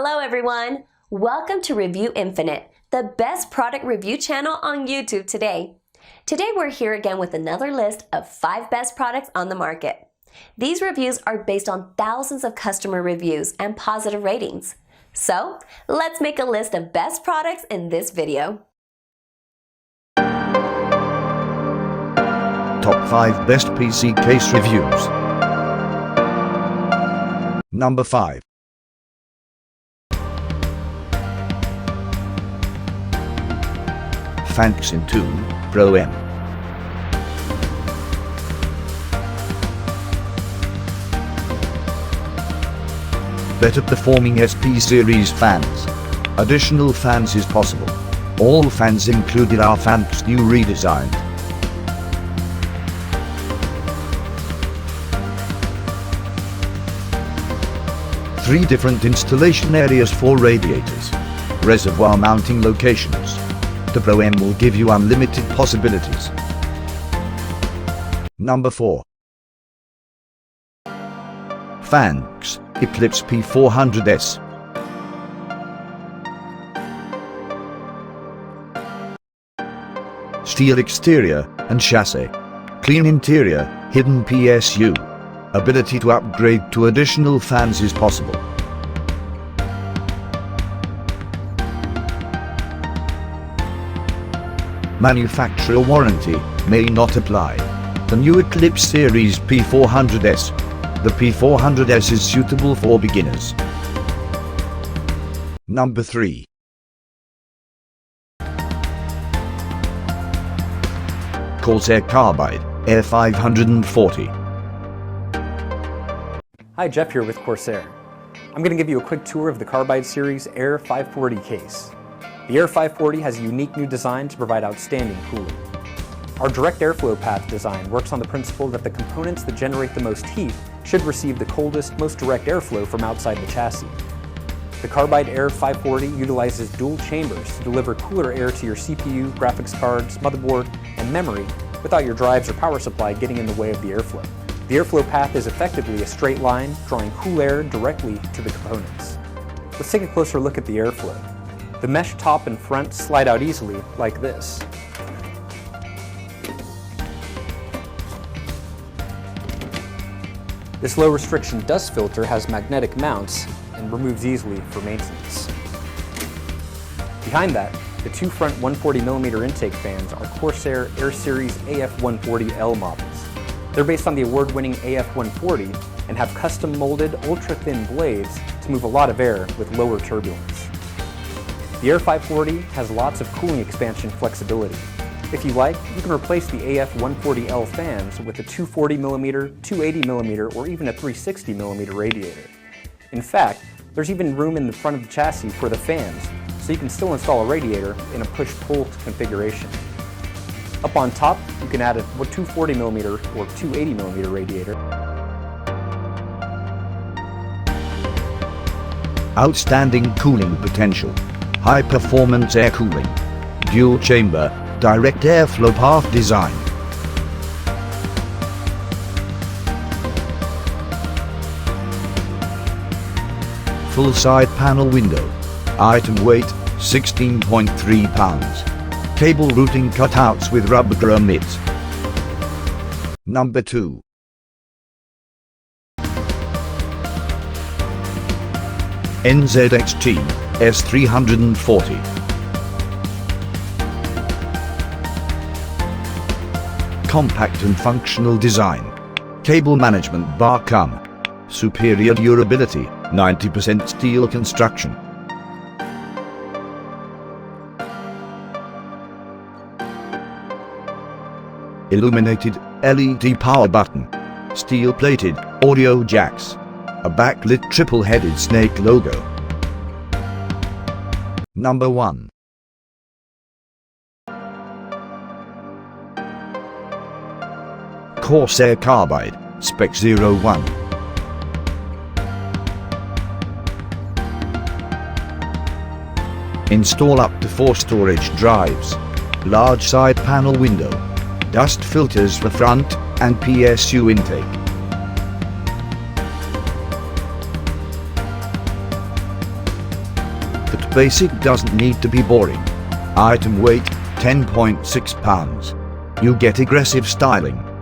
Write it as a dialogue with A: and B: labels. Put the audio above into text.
A: Hello everyone! Welcome to Review Infinite, the best product review channel on YouTube today. Today we're here again with another list of 5 best products on the market. These reviews are based on thousands of customer reviews and positive ratings. So, let's make a list of best products in this video.
B: Top 5 Best PC Case Reviews. Number 5. Phanteks Enthoo Pro M. Better performing SP series fans. Additional fans is possible. All fans included are Phanteks new redesigned. Three different installation areas for radiators. Reservoir mounting locations. The Pro M will give you unlimited possibilities. Number 4. Phanteks Eclipse P400S. Steel exterior and chassis. Clean interior, hidden PSU. Ability to upgrade to additional fans is possible. Manufacturer warranty may not apply. The new Eclipse series P400S. The P400S is suitable for beginners. Number 3. Corsair Carbide Air 540.
C: Hi, Jeff here with Corsair. I'm going to give you a quick tour of the Carbide Series Air 540 case. The Air 540 has a unique new design to provide outstanding cooling. Our direct airflow path design works on the principle that the components that generate the most heat should receive the coldest, most direct airflow from outside the chassis. The Carbide Air 540 utilizes dual chambers to deliver cooler air to your CPU, graphics cards, motherboard, and memory without your drives or power supply getting in the way of the airflow. The airflow path is effectively a straight line, drawing cool air directly to the components. Let's take a closer look at the airflow. The mesh top and front slide out easily, like this. This low restriction dust filter has magnetic mounts and removes easily for maintenance. Behind that, the two front 140mm intake fans are Corsair Air Series AF140L models. They're based on the award-winning AF140 and have custom molded ultra-thin blades to move a lot of air with lower turbulence. The Air 540 has lots of cooling expansion flexibility. If you like, you can replace the AF140L fans with a 240mm, 280mm, or even a 360mm radiator. In fact, there's even room in the front of the chassis for the fans, so you can still install a radiator in a push-pull configuration. Up on top, you can add a 240mm or 280mm radiator.
B: Outstanding cooling potential. High performance air cooling. Dual chamber, direct airflow path design. Full side panel window. Item weight, 16.3 pounds. Cable routing cutouts with rubber grommets. Number 2. NZXT S340. Compact and functional design. Cable management bar come. Superior durability, 90% steel construction. Illuminated LED power button. Steel plated audio jacks. A backlit triple-headed snake logo. Number 1. Corsair Carbide Spec 01. Install up to 4 storage drives. Large side panel window. Dust filters for front and PSU intake. basic doesn't need to be boring. Item weight, 10.6 pounds. You get aggressive styling.